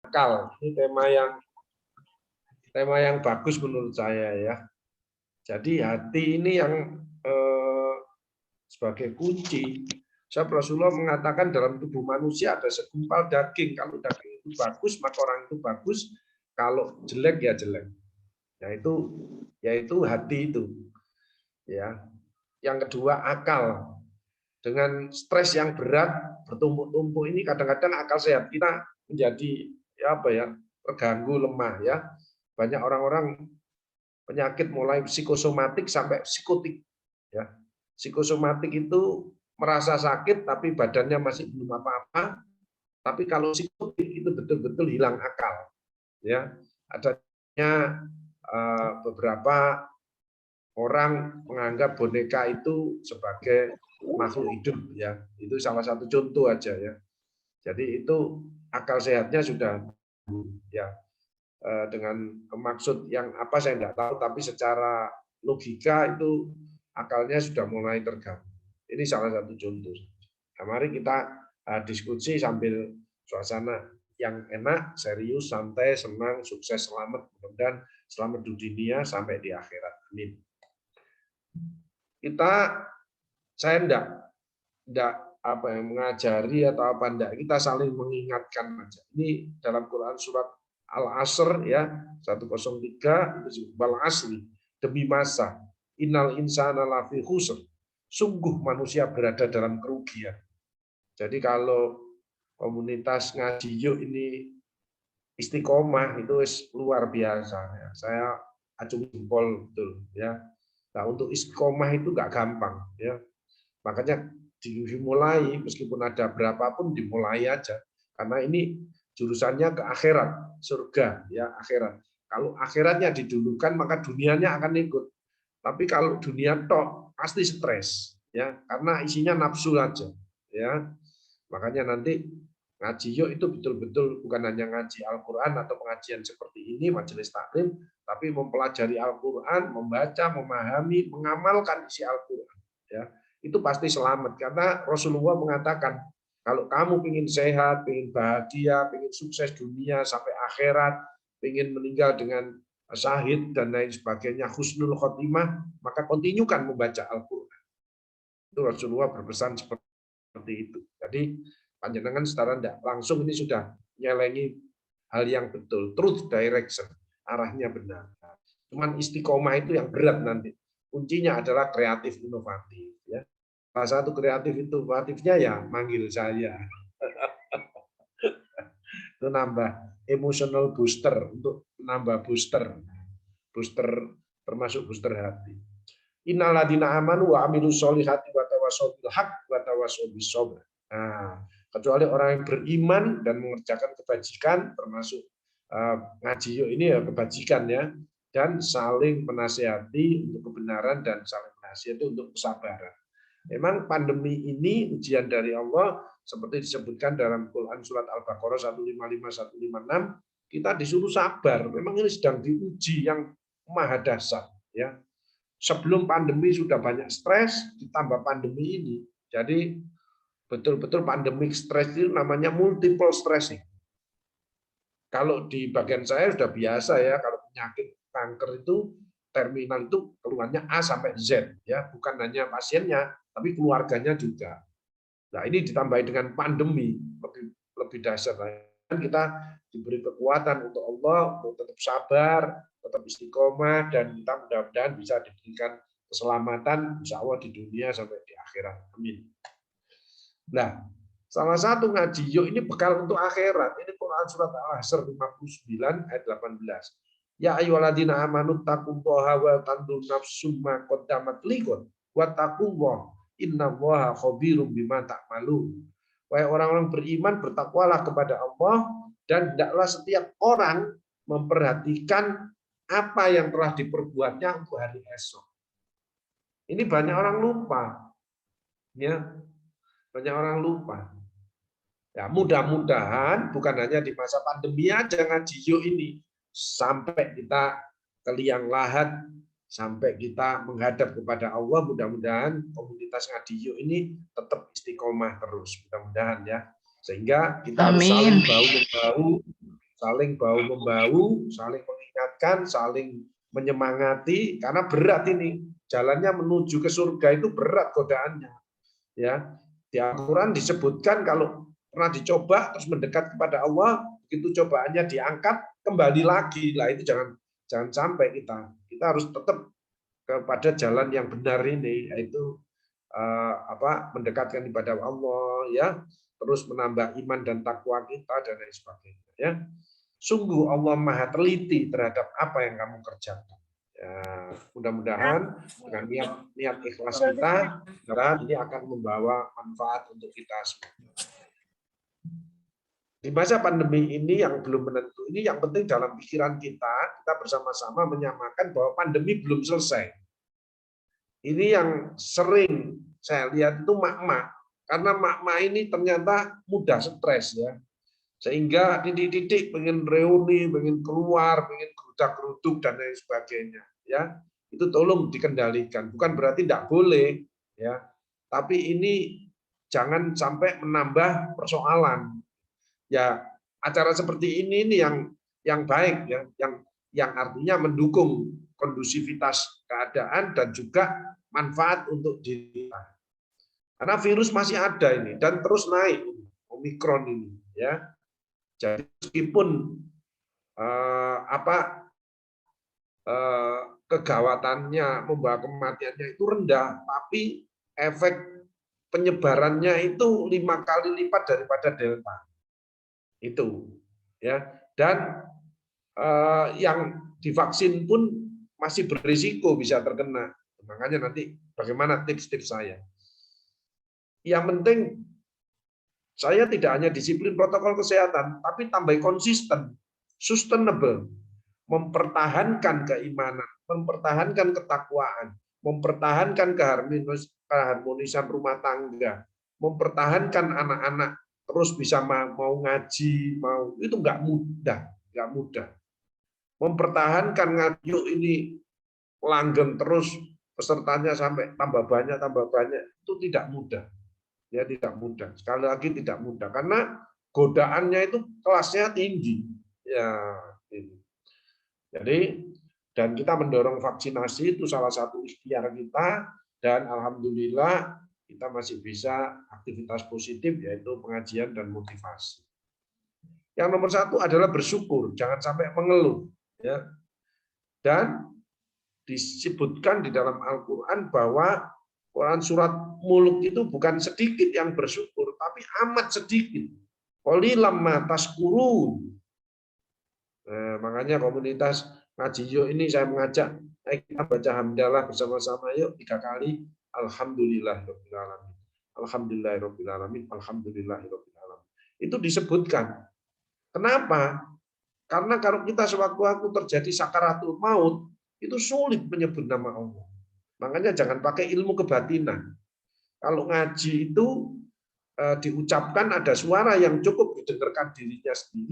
akal. Ini tema yang bagus menurut saya ya. Jadi hati ini yang sebagai kunci. Sebab Rasulullah mengatakan dalam tubuh manusia ada segumpal daging. Kalau daging itu bagus, maka orang itu bagus. Kalau jelek ya jelek. Yaitu hati itu. Ya. Yang kedua akal. Dengan stres yang berat bertumpuk-tumpuk ini kadang-kadang akal sehat kita menjadi terganggu, lemah ya. Banyak orang-orang penyakit mulai psikosomatik sampai psikotik ya. Psikosomatik itu merasa sakit tapi badannya masih belum apa-apa. Tapi kalau psikotik itu betul-betul hilang akal ya. Adanya beberapa orang menganggap boneka itu sebagai makhluk hidup ya. Itu salah satu contoh aja ya. Jadi itu akal sehatnya sudah ya dengan maksud yang apa saya tidak tahu, tapi secara logika itu akalnya sudah mulai terganggu. Ini salah satu contoh. Nah, mari kita diskusi sambil suasana yang enak, serius, santai, senang, sukses, selamat, mudah-mudahan selamat di dunia sampai di akhirat. Amin. Saya enggak mengajari atau apa enggak, kita saling mengingatkan aja. Ini dalam Quran surat Al-Asr ya 103 itu wal asri, demi masa, innal insana lafi khusr, sungguh manusia berada dalam kerugian. Jadi kalau komunitas ngaji yuk ini istiqomah itu luar biasa ya. Saya acung jempol betul ya. Nah, untuk istiqomah itu nggak gampang ya. Makanya dimulai meskipun ada berapapun dimulai aja karena ini jurusannya ke akhirat, surga ya akhirat. Kalau akhiratnya didulukan maka dunianya akan ikut. Tapi kalau dunia tok pasti stres ya karena isinya nafsu aja ya. Makanya nanti ngaji yuk itu betul-betul bukan hanya ngaji Al-Qur'an atau pengajian seperti ini majelis taklim, tapi mempelajari Al-Qur'an, membaca, memahami, mengamalkan isi Al-Qur'an ya. Itu pasti selamat karena Rasulullah mengatakan kalau kamu ingin sehat, ingin bahagia, ingin sukses dunia sampai akhirat, ingin meninggal dengan syahid dan lain sebagainya, husnul khotimah, maka kontinukan membaca Al-Qur'an. Itu Rasulullah berpesan seperti itu. Jadi panjenengan secara tidak langsung ini sudah nyelengi hal yang betul, truth direction, arahnya benar. Cuman istiqomah itu yang berat nanti. Kuncinya adalah kreatif inovatif ya. Salah satu kreatif inovatifnya ya manggil saya. Itu nambah emotional booster untuk nambah booster termasuk booster hati. Innaladina amanu wa amilus solihati wa tawassaw bil haq wa tawassaw bis sabr. Nah, kecuali orang yang beriman dan mengerjakan kebajikan termasuk ngaji yuk ini ya kebajikan ya dan saling menasihati untuk kebenaran dan saling menasihati untuk kesabaran. Memang pandemi ini ujian dari Allah seperti disebutkan dalam Quran surat Al-Baqarah 155 156 kita disuruh sabar. Memang ini sedang diuji yang maha dahsyat ya. Sebelum pandemi sudah banyak stres ditambah pandemi ini. Jadi betul-betul pandemic stress itu namanya multiple stressing. Kalau di bagian saya sudah biasa ya, kalau penyakit kanker itu terminal itu keluarnya A sampai Z ya, bukan hanya pasiennya tapi keluarganya juga. Nah, ini ditambah dengan pandemi lebih dahsyat. Dan kita diberi kekuatan untuk Allah untuk tetap sabar, tetap istiqomah dan kita mudah-mudahan bisa diberikan keselamatan insya Allah di dunia sampai di akhirat. Amin. Nah, salah satu ngaji yuk ini bekal untuk akhirat. Ini Quran surat Al-Asr 59 ayat 18. Ya ayyuhalladzina amanu taqullaha wa tanzur nafsum ma qaddamat liqad wa taqullaha innallaha khabirum bima ta'malun. Wahai orang-orang beriman, bertakwalah kepada Allah dan hendaklah setiap orang memperhatikan apa yang telah diperbuatnya untuk hari esok. Ini banyak orang lupa. Ya. Banyak orang lupa. Ya, mudah-mudahan bukan hanya di masa pandemi aja ngaji yuk ini, sampai kita ke liang lahat, sampai kita menghadap kepada Allah, mudah-mudahan komunitas ngaji yuk ini tetap istiqomah terus, mudah-mudahan ya, sehingga kita harus saling bahu-membahu, saling bahu-membahu, saling mengingatkan, saling menyemangati, karena berat ini. Jalannya menuju ke surga itu berat godaannya. Ya, di Al-Quran disebutkan kalau pernah dicoba terus mendekat kepada Allah, begitu cobaannya diangkat, kembali lagi. Lah itu jangan sampai kita harus tetap kepada jalan yang benar ini, yaitu mendekatkan kepada Allah, ya, terus menambah iman dan takwa kita dan lain sebagainya. Ya, sungguh Allah Maha teliti terhadap apa yang kamu kerjakan. Ya, mudah-mudahan dengan niat ikhlas kita, ini akan membawa manfaat untuk kita semua. Di masa pandemi ini yang belum menentu, ini yang penting dalam pikiran kita bersama-sama menyamakan bahwa pandemi belum selesai. Ini yang sering saya lihat itu mak-mak, karena mak-mak ini ternyata mudah stres, ya, sehingga titik-titik pengen reuni, pengen keluar, pengen gerudak-geruduk dan lain sebagainya, ya, itu tolong dikendalikan. Bukan berarti tidak boleh, ya, tapi ini jangan sampai menambah persoalan. Ya, acara seperti ini yang baik, ya, yang artinya mendukung kondusivitas keadaan dan juga manfaat untuk diri kita. Karena virus masih ada ini dan terus naik, Omikron ini, ya. Jadi meskipun kegawatannya, membawa kematiannya itu rendah, tapi efek penyebarannya itu 5 kali lipat daripada Delta. Itu, ya. Dan yang divaksin pun masih berisiko bisa terkena. Makanya nanti bagaimana tips-tips saya. Yang penting saya tidak hanya disiplin protokol kesehatan, tapi tambah konsisten, sustainable, mempertahankan keimanan, mempertahankan ketakwaan, mempertahankan keharmonisan rumah tangga, mempertahankan anak-anak terus bisa mau ngaji, itu nggak mudah. Mempertahankan ngaji ini langgeng terus pesertanya sampai tambah banyak itu tidak mudah. Ya, tidak mudah. Sekali lagi tidak mudah karena godaannya itu kelasnya tinggi. Ya, ini. Jadi dan kita mendorong vaksinasi itu salah satu ikhtiar kita dan alhamdulillah kita masih bisa aktivitas positif yaitu pengajian dan motivasi. Yang nomor 1 adalah bersyukur, jangan sampai mengeluh, ya. Dan disebutkan di dalam Al-Qur'an bahwa Quran surat Mulk itu bukan sedikit yang bersyukur, tapi amat sedikit. Qalilam ma tashkurun. Nah, makanya komunitas ngaji yuk ini saya mengajak, ayo kita baca hamdalah bersama-sama yuk 3 kali. Alhamdulillahirabbil alamin. Alhamdulillahirabbil alamin. Alhamdulillahirabbil alamin. Itu disebutkan. Kenapa? Karena kalau kita sewaktu-waktu terjadi sakaratul maut, itu sulit menyebut nama Allah. Makanya jangan pakai ilmu kebatinan. Kalau ngaji itu diucapkan ada suara yang cukup didengarkan dirinya sendiri,